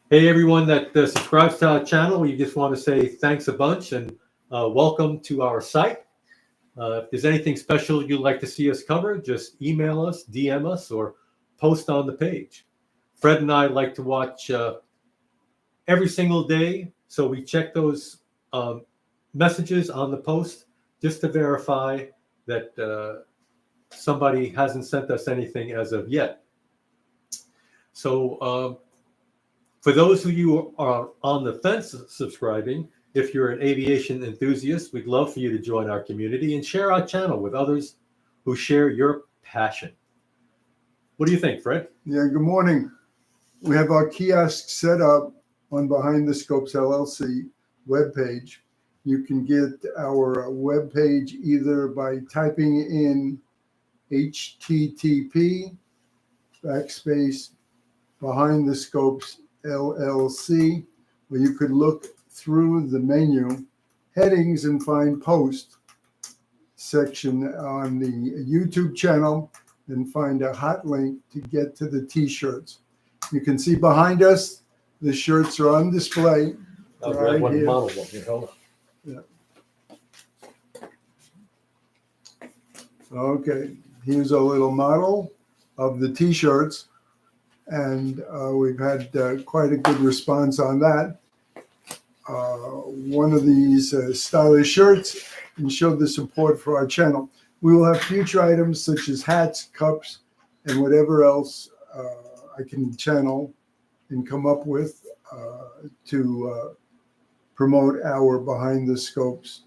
Hey, everyone that subscribes to our channel, we just want to say thanks a bunch and welcome to our site. If there's anything special you'd like to see us cover, just email us, DM us, or post on the page. Fred and I like to watch every single day, so we check those messages on the post just to verify that somebody hasn't sent us anything as of yet. So for those of you who are on the fence subscribing, if you're an aviation enthusiast, we'd love for you to join our community and share our channel with others who share your passion. What do you think, Fred? Yeah, good morning. We have our kiosk set up on Behind the Scopes LLC webpage. You can get our webpage either by typing in http Behind the Scopes LLC, where you could look through the menu headings and find post section on the YouTube channel and find a hot link to get to the t-shirts. You can see behind us, the shirts are on display. I'll grab one model one here. Hold on. Yeah. Okay, here's a little model of the t-shirts, and we've had quite a good response on that. One of these stylish shirts and show the support for our channel. We will have future items such as hats, cups, and whatever else I can channel and come up with to promote our Behind the Scopes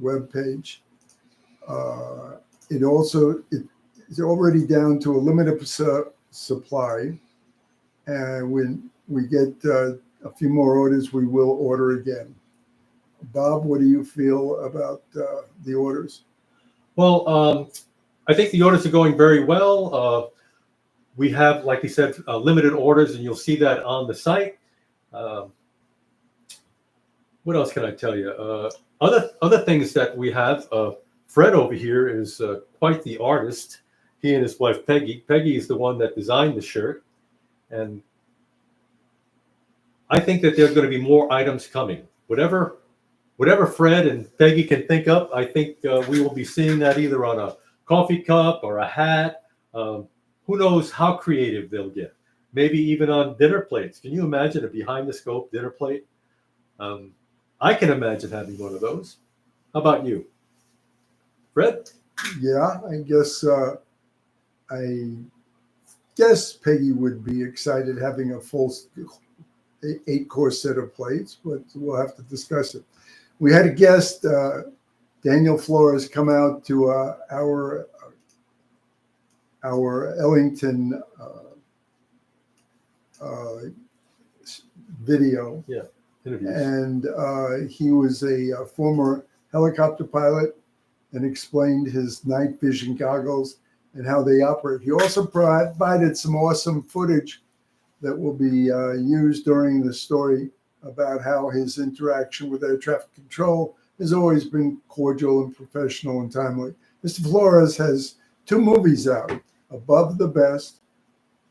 webpage. It's already down to a limited supply, and when we get a few more orders, we will order again. Bob, what do you feel about the orders? Well, I think the orders are going very well. We have, like you said, limited orders, and you'll see that on the site. What else can I tell you? Other things that we have. Fred over here is quite the artist. He and his wife Peggy. Peggy is the one that designed the shirt, and I think that there's going to be more items coming. Whatever Fred and Peggy can think up, I think we will be seeing that either on a coffee cup or a hat. Who knows how creative they'll get? Maybe even on dinner plates. Can you imagine a behind the scope dinner plate? I can imagine having one of those. How about you, Fred? Yeah, I guess Peggy would be excited having a full 8-course set of plates, but we'll have to discuss it. We had a guest, Daniel Flores, come out to our Ellington video. Yeah, interviews. And he was a former helicopter pilot and explained his night vision goggles and how they operate. He also provided some awesome footage that will be used during the story about how his interaction with air traffic control has always been cordial and professional and timely. Mr. Flores has 2 movies out, Above the Best,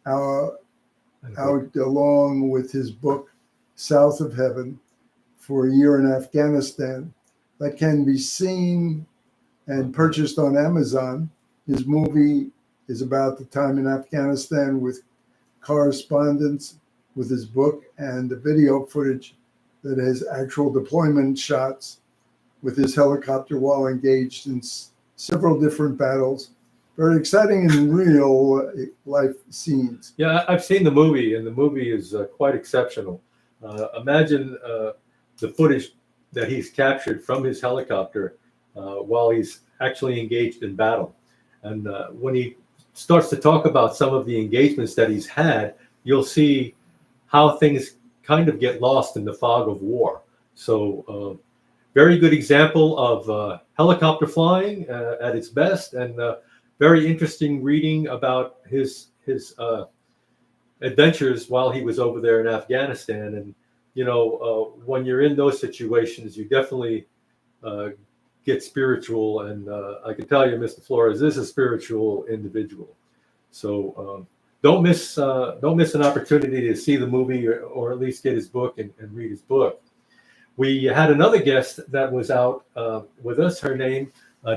out along with his book, South of Heaven, for a Year in Afghanistan, that can be seen and purchased on Amazon. His movie is about the time in Afghanistan with correspondence with his book and the video footage that has actual deployment shots with his helicopter while engaged in several different battles. Very exciting and real life scenes. Yeah, I've seen the movie, and the movie is quite exceptional. Imagine the footage that he's captured from his helicopter while he's actually engaged in battle. And when he starts to talk about some of the engagements that he's had, you'll see how things kind of get lost in the fog of war. So very good example of helicopter flying at its best, and very interesting reading about his adventures while he was over there in Afghanistan. And when you're in those situations, you definitely get spiritual, and I can tell you, Mr. Flores is a spiritual individual. So don't miss an opportunity to see the movie or at least get his book and read his book. We had another guest that was out with us. Her name,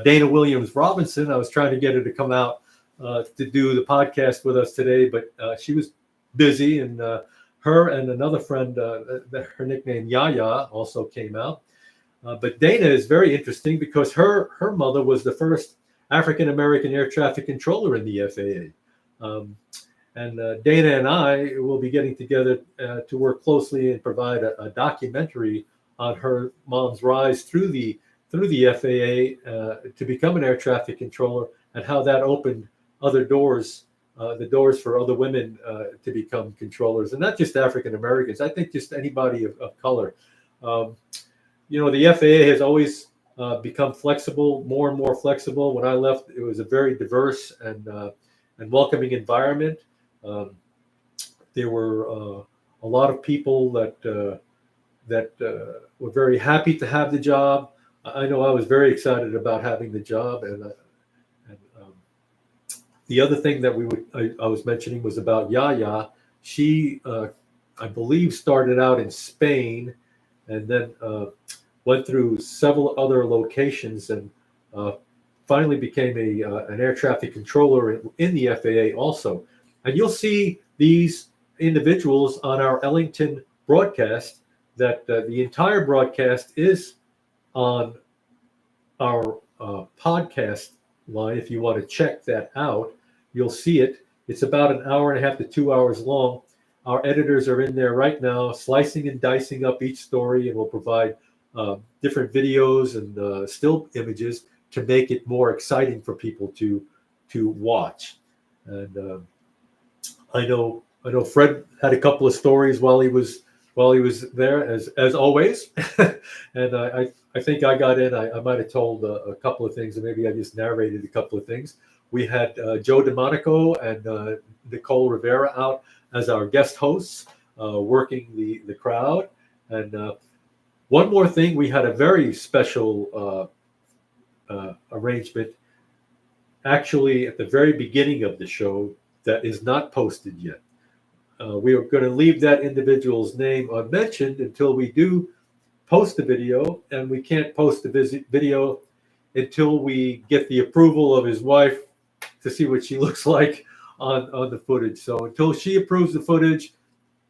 Dana Williams Robinson. I was trying to get her to come out to do the podcast with us today, but she was busy, and her and another friend, her nickname Yaya, also came out. But Dana is very interesting because her mother was the first African American air traffic controller in the FAA. And Dana and I will be getting together to work closely and provide a documentary on her mom's rise through the FAA to become an air traffic controller, and how that opened other doors, the doors for other women to become controllers, and not just African Americans. I think just anybody of color. The FAA has always become flexible, more and more flexible. When I left, it was a very diverse and welcoming environment. There were a lot of people that were very happy to have the job. I know I was very excited about having the job, and the other thing that I was mentioning was about Yaya. She, I believe, started out in Spain, and then went through several other locations, and finally became an air traffic controller in the FAA also. And you'll see these individuals on our Ellington broadcast. That the entire broadcast is on our podcast line. If you want to check that out, you'll see it. It's about an hour and a half to 2 hours long. Our editors are in there right now, slicing and dicing up each story, and we'll provide different videos and still images to make it more exciting for people to watch. And I know Fred had a couple of stories while he was there, as always. And I think I got in. I might have told a couple of things, and maybe I just narrated a couple of things. We had Joe DeMonico and Nicole Rivera out as our guest hosts, working the crowd. And one more thing, we had a very special arrangement, actually at the very beginning of the show, that is not posted yet. We are going to leave that individual's name unmentioned until we do post the video, and we can't post the video until we get the approval of his wife to see what she looks like on the footage. So until she approves the footage,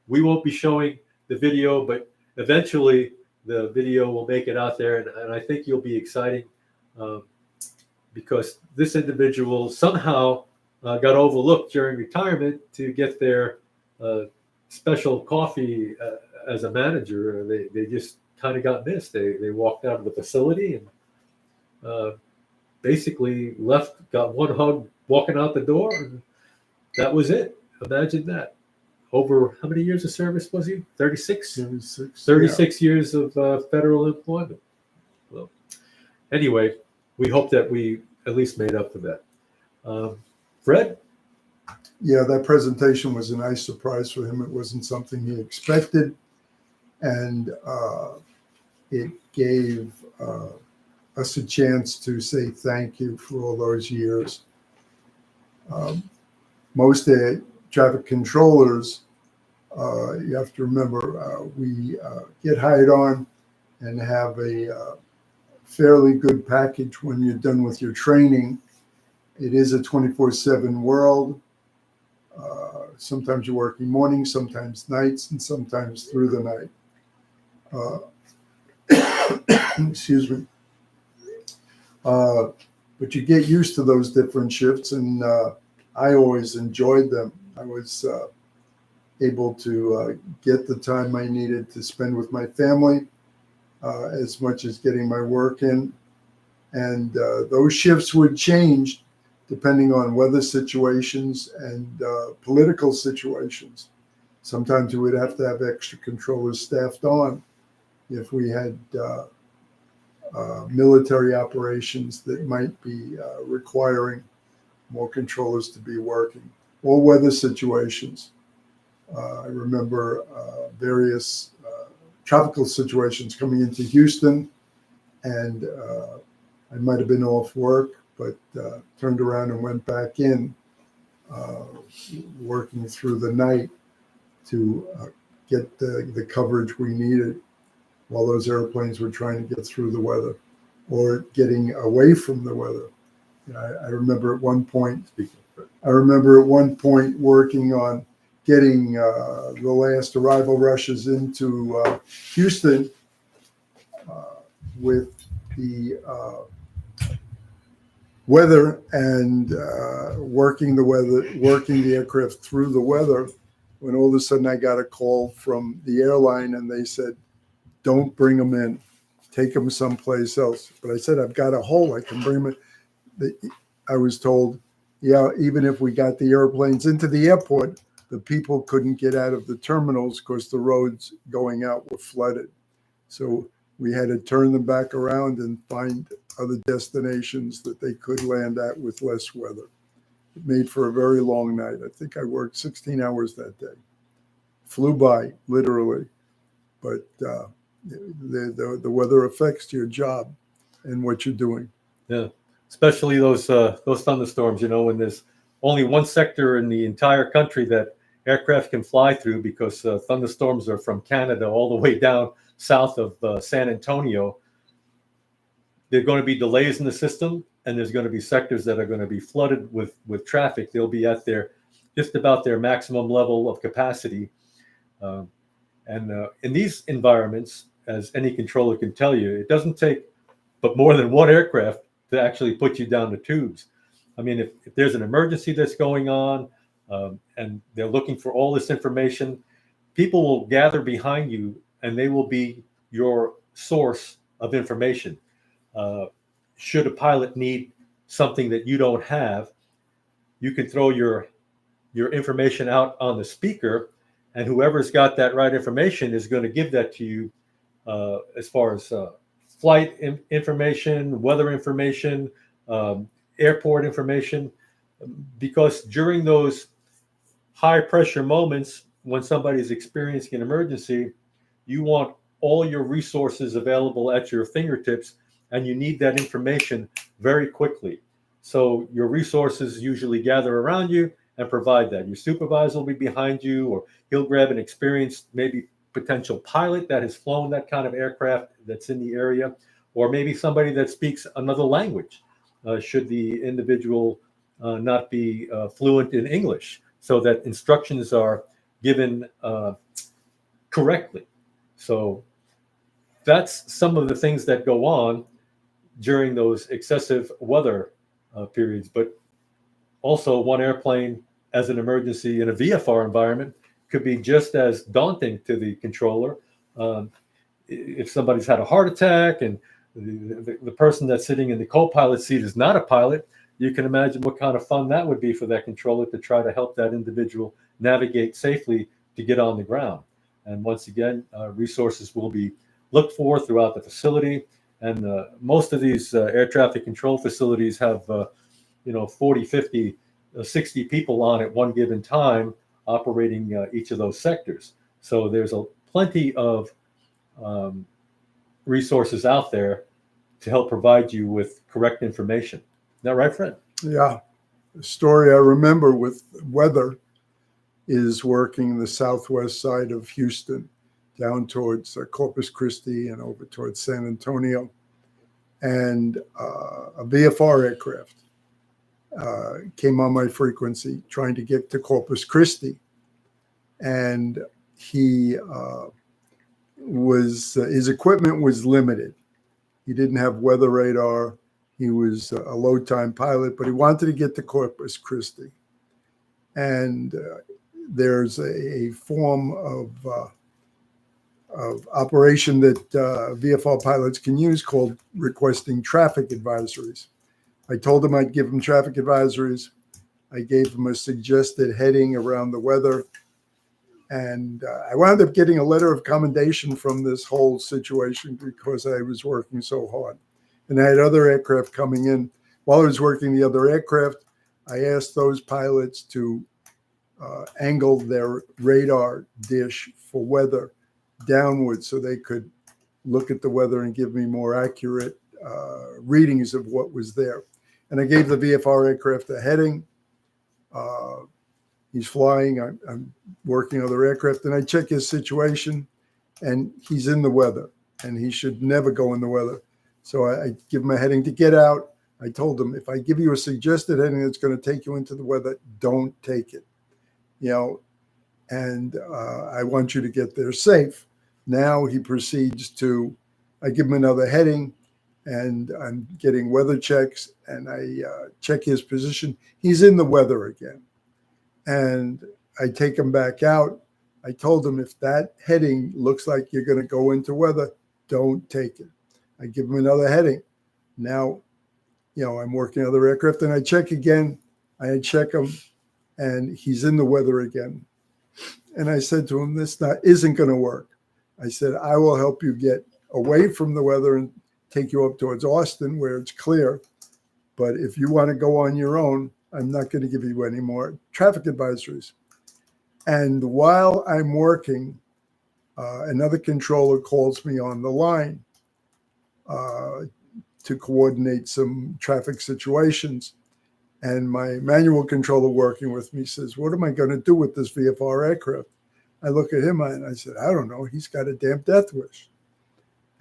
we won't be showing the video, but eventually the video will make it out there, and I think you'll be exciting because this individual somehow got overlooked during retirement to get their special coffee as a manager. They just kind of got missed. They walked out of the facility and basically left, got one hug walking out the door, and that was it. Imagine that. Over how many years of service was he? 36? 36 years of federal employment. Well, anyway, we hope that we at least made up for that. Fred? Yeah, that presentation was a nice surprise for him. It wasn't something he expected, and it gave us a chance to say thank you for all those years. Most air traffic controllers, you have to remember, we get hired on and have a fairly good package when you're done with your training. It is a 24/7 world. Sometimes you're working mornings, sometimes nights, and sometimes through the night. Excuse me. But you get used to those different shifts, and I always enjoyed them. I was able to get the time I needed to spend with my family as much as getting my work in. And those shifts would change depending on weather situations and political situations. Sometimes we would have to have extra controllers staffed on if we had military operations that might be requiring more controllers to be working, or weather situations. I remember various tropical situations coming into Houston, and I might have been off work, but turned around and went back in uh, working through the night to get the coverage we needed while those airplanes were trying to get through the weather or getting away from the weather. I remember at one point, working on getting the last arrival rushes into Houston with the weather and working the aircraft through the weather. When all of a sudden I got a call from the airline and they said, "Don't bring them in, take them someplace else." But I said, "I've got a hole, I can bring them in." I was told, yeah, even if we got the airplanes into the airport, the people couldn't get out of the terminals because the roads going out were flooded. So we had to turn them back around and find other destinations that they could land at with less weather. It made for a very long night. I think I worked 16 hours that day. Flew by, literally. But the weather affects your job and what you're doing. Yeah, especially those thunderstorms. When there's only one sector in the entire country that aircraft can fly through, because thunderstorms are from Canada all the way down south of San Antonio. There are going to be delays in the system, and there's going to be sectors that are going to be flooded with traffic. They'll be at just about their maximum level of capacity. And in these environments, as any controller can tell you, it doesn't take but more than one aircraft to actually put you down the tubes. I mean, if there's an emergency that's going on, and they're looking for all this information, people will gather behind you, and they will be your source of information. Should a pilot need something that you don't have, you can throw your information out on the speaker, and whoever's got that right information is going to give that to you, as far as flight information, weather information, airport information. Because during those high pressure moments when somebody's experiencing an emergency, you want all your resources available at your fingertips, and you need that information very quickly. So your resources usually gather around you and provide that. Your supervisor will be behind you, or he'll grab an experienced, maybe potential pilot that has flown that kind of aircraft that's in the area, or maybe somebody that speaks another language, should the individual not be fluent in English, so that instructions are given correctly. So that's some of the things that go on during those excessive weather periods. But also, one airplane as an emergency in a VFR environment could be just as daunting to the controller. If somebody's had a heart attack and the person that's sitting in the co-pilot seat is not a pilot, you can imagine what kind of fun that would be for that controller to try to help that individual navigate safely to get on the ground. And once again, resources will be looked for throughout the facility. And most of these air traffic control facilities have 40, 50, 60 people on at one given time operating each of those sectors. So there's plenty of resources out there to help provide you with correct information. Is that right, Fred? Yeah. The story I remember with weather is working the southwest side of Houston down towards Corpus Christi and over towards San Antonio. And a VFR aircraft came on my frequency trying to get to Corpus Christi. And his equipment was limited. He didn't have weather radar. He was a low time pilot, but he wanted to get to Corpus Christi. And there's a form of operation that VFR pilots can use called requesting traffic advisories. I told him I'd give him traffic advisories. I gave him a suggested heading around the weather. And I wound up getting a letter of commendation from this whole situation because I was working so hard. And I had other aircraft coming in. While I was working the other aircraft, I asked those pilots to angle their radar dish for weather downward so they could look at the weather and give me more accurate readings of what was there. And I gave the VFR aircraft a heading. Uh, he's flying. I'm working other aircraft, and I check his situation, and he's in the weather, and he should never go in the weather. So I give him a heading to get out. I told him, if I give you a suggested heading that's going to take you into the weather, don't take it. And I want you to get there safe. Now he proceeds to, I give him another heading, and I'm getting weather checks, and I check his position. He's in the weather again. And I take him back out. I told him, if that heading looks like you're going to go into weather, don't take it. I give him another heading. Now, I'm working other aircraft, and I check again. I check him, and he's in the weather again. And I said to him, this isn't going to work. I said, I will help you get away from the weather and take you up towards Austin where it's clear. But if you want to go on your own, I'm not going to give you any more traffic advisories. And while I'm working, another controller calls me on the line to coordinate some traffic situations. And my manual controller working with me says, what am I going to do with this VFR aircraft? I look at him and I said, I don't know. He's got a damn death wish.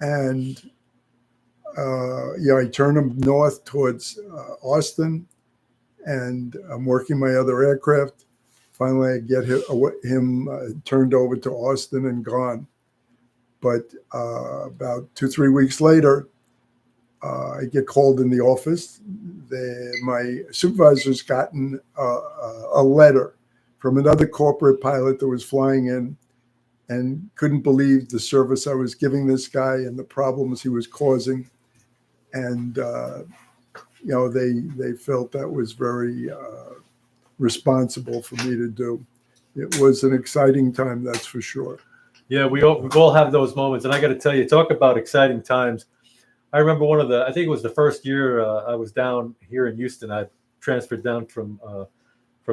And I turn him north towards Austin, and I'm working my other aircraft. Finally, I get him turned over to Austin and gone. But about 2-3 weeks later, I get called in the office. My supervisor's gotten a letter from another corporate pilot that was flying in and couldn't believe the service I was giving this guy and the problems he was causing. And, they felt that was very responsible for me to do. It was an exciting time, that's for sure. Yeah, we all have those moments. And I got to tell you, talk about exciting times. I remember I think it was the first year I was down here in Houston. I transferred down from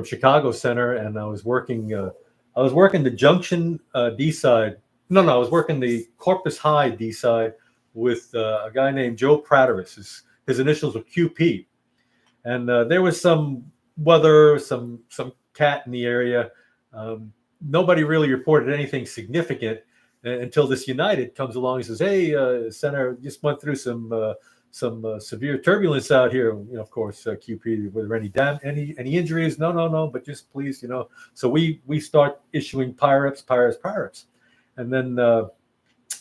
Chicago Center, and I was working the Junction D side. No, I was working the Corpus High D side with a guy named Joe Prateris. His initials were QP, and there was some weather, some cat in the area. Nobody really reported anything significant until this United comes along and says, "Hey, Center, just went through some severe turbulence out here." Of course, QP, were there any injuries? No, but just please, So we start issuing PIREPs, and then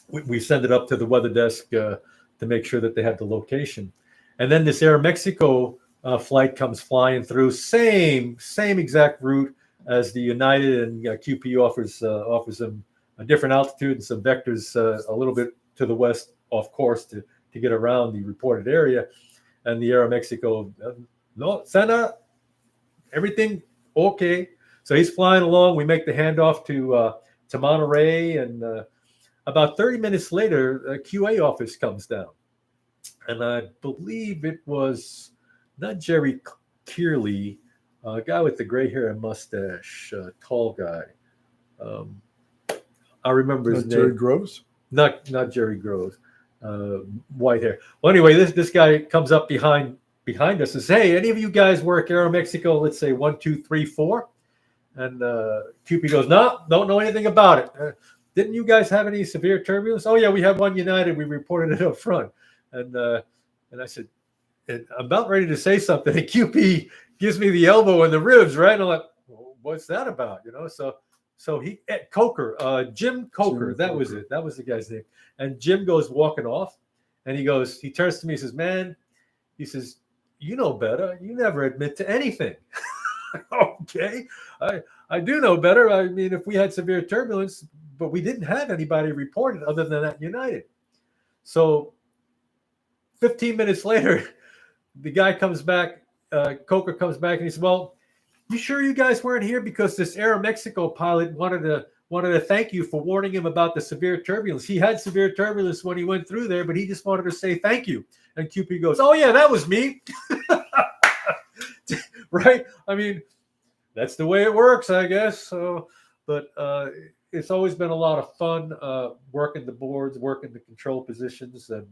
we send it up to the weather desk to make sure that they have the location. And then this Aeromexico flight comes flying through, same exact route as the United, and QP offers them a different altitude and some vectors a little bit to the west off course to get around the reported area. And the Aeromexico, no, Santa, everything okay. So he's flying along. We make the handoff to Monterey, and about 30 minutes later, a QA office comes down. And I believe it was not Jerry Kearley, a guy with the gray hair and mustache, tall guy. I remember his name. Jerry Groves? Not Jerry Groves. White hair. Well, anyway, this guy comes up behind us and says, "Hey, any of you guys work Aeromexico? Let's say 1, 2, 3, 4." And QP goes, "No, don't know anything about it. Didn't you guys have any severe turbulence?" "Oh yeah, we had one United. We reported it up front." And I said, and I'm about ready to say something, and QP gives me the elbow and the ribs, right? And I'm like, well, what's that about? So he Coker, Jim Coker, that was it. That was the guy's name. And Jim goes walking off, and he turns to me, he says, "Man," he says, "you know better. You never admit to anything." Okay, I do know better. I mean, if we had severe turbulence, but we didn't have anybody reported other than that United. So 15 minutes later, the guy comes back, Coker comes back, and he says, "Well, you sure you guys weren't here? Because this Aeromexico pilot wanted to thank you for warning him about the severe turbulence. He had severe turbulence when he went through there, but he just wanted to say thank you." And QP goes, "Oh yeah, that was me." Right? I mean, that's the way it works, I guess. So, but it's always been a lot of fun working the boards, working the control positions, and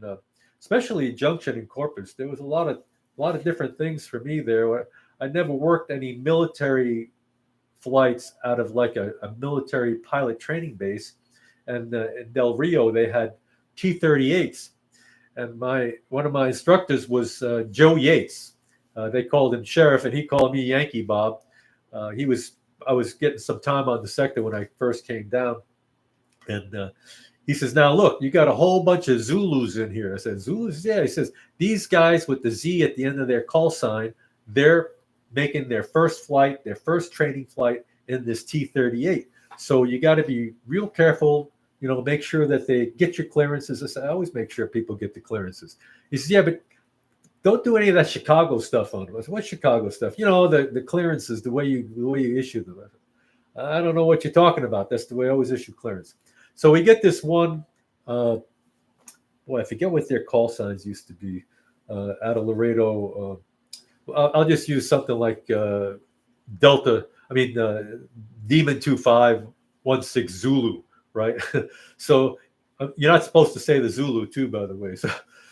especially Junction and Corpus. There was a lot of different things for me there. I never worked any military flights out of like a military pilot training base. And in Del Rio, they had T-38s. And one of my instructors was Joe Yates. They called him Sheriff, and he called me Yankee Bob. I was getting some time on the sector when I first came down, and he says, "Now look, you got a whole bunch of Zulus in here." I said, "Zulus? Yeah." He says, "These guys with the Z at the end of their call sign, they're making their first flight, their first training flight in this T-38. So you got to be real careful. Make sure that they get your clearances." I said, "I always make sure people get the clearances." He says, "Yeah, but don't do any of that Chicago stuff on them." I said, "What Chicago stuff?" The clearances, the way you issue them. I don't know what you're talking about. That's the way I always issue clearance. So we get this one. I forget what their call signs used to be. Out of Laredo, I'll just use something like Delta. Demon 2516 Zulu, right? So you're not supposed to say the Zulu too, by the way.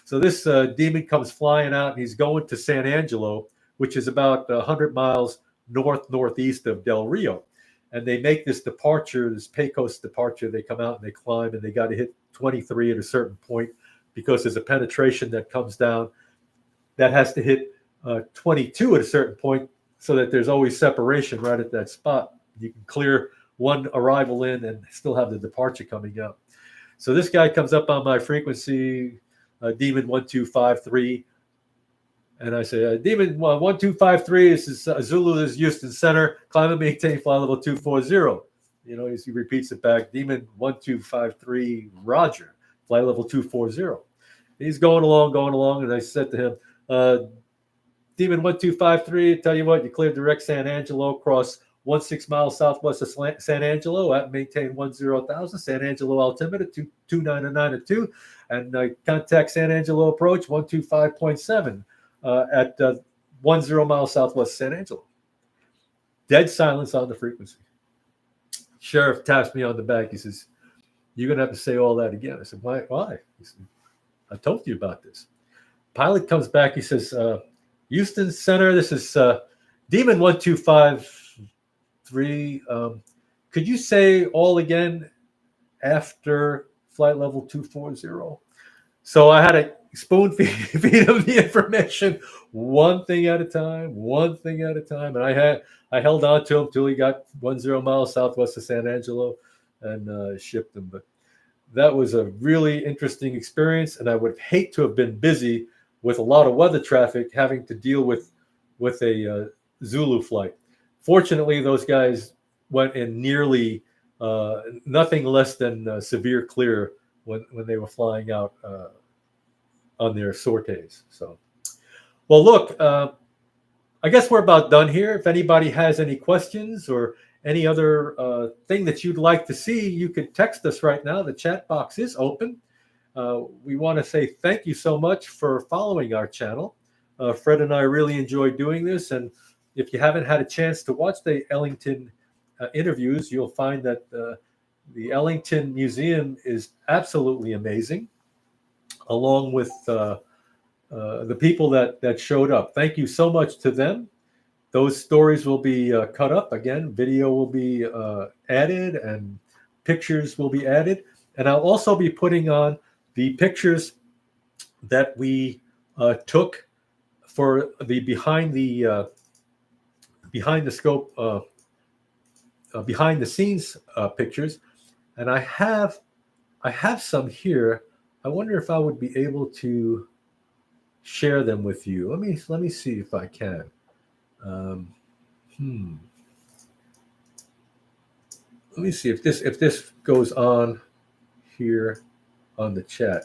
So this Demon comes flying out, and he's going to San Angelo, which is about 100 miles northeast of Del Rio. And they make this departure, this Pecos departure. They come out and they climb, and they got to hit 23 at a certain point because there's a penetration that comes down that has to hit 22 at a certain point, so that there's always separation right at that spot. You can clear one arrival in and still have the departure coming out. So this guy comes up on my frequency, Demon 1253. And I say, Demon 1253, this is Zulu, this is Houston Center, climb and maintain flight level 240. He repeats it back, Demon 1253, Roger, flight level 240. He's going along, and I said to him, Demon 1253, tell you what, you cleared direct San Angelo, cross 16 miles southwest of San Angelo at maintain 10,000, San Angelo altimeter 299 at 2, and contact San Angelo approach 125.7 at 10 miles southwest San Angelo. Dead silence on the frequency. Sheriff taps me on the back. He says, "You're going to have to say all that again." I said, "Why? He said, "I told you about this." Pilot comes back. He says, "Houston Center, this is Demon 1253. Could you say all again after flight level 240? So I had to spoon feed him the information, one thing at a time. And I held on to him till he got 10 miles southwest of San Angelo and shipped him. But that was a really interesting experience, and I would hate to have been busy with a lot of weather traffic having to deal with a Zulu flight. Fortunately, those guys went in nearly nothing less than severe clear when they were flying out on their sorties. So, well, look, I guess we're about done here. If anybody has any questions or any other thing that you'd like to see, you could text us right now. The chat box is open. We want to say thank you so much for following our channel. Fred and I really enjoy doing this. And if you haven't had a chance to watch the Ellington interviews, you'll find that the Ellington Museum is absolutely amazing, along with the people that showed up. Thank you so much to them. Those stories will be cut up again. Video will be added, and pictures will be added. And I'll also be putting on the pictures that we took for the behind the scope, behind the scenes pictures. And I have some here. I wonder if I would be able to share them with you. Let me see if I can. Let me see if this goes on here on the chat.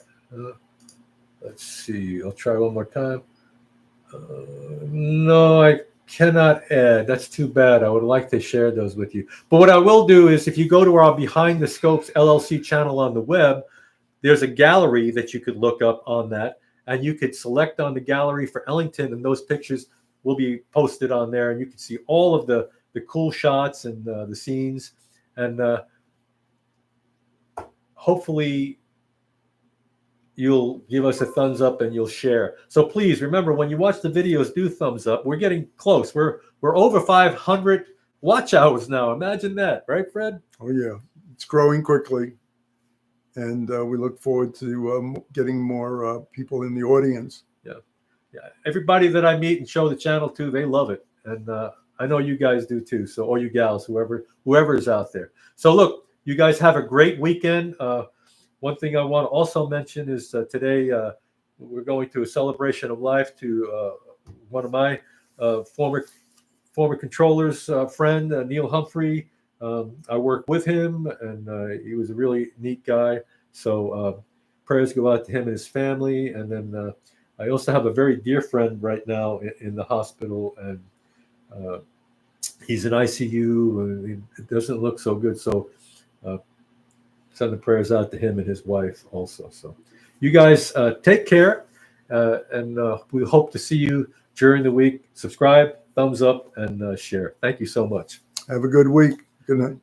Let's see. I'll try one more time. No, I cannot add. That's too bad. I would like to share those with you. But what I will do is, if you go to our Behind the Scopes LLC channel on the web, there's a gallery that you could look up on that, and you could select on the gallery for Ellington, and those pictures will be posted on there, and you can see all of the cool shots and the scenes, and hopefully you'll give us a thumbs up and you'll share. So please remember, when you watch the videos, do thumbs up. We're getting close. We're over 500 watch hours now. Imagine that, right, Fred? Oh yeah, it's growing quickly, and we look forward to getting more people in the audience. Yeah. Everybody that I meet and show the channel to, they love it, and I know you guys do too. So, or you gals, whoever is out there. So look, you guys have a great weekend. One thing I want to also mention is today we're going to a celebration of life to one of my former controllers friend, Neil Humphrey. I worked with him, and he was a really neat guy. So prayers go out to him and his family. And then I also have a very dear friend right now in the hospital, and he's in ICU, and it doesn't look so good. So send the prayers out to him and his wife also. So you guys take care, and we hope to see you during the week. Subscribe, thumbs up, and share. Thank you so much. Have a good week. Good night.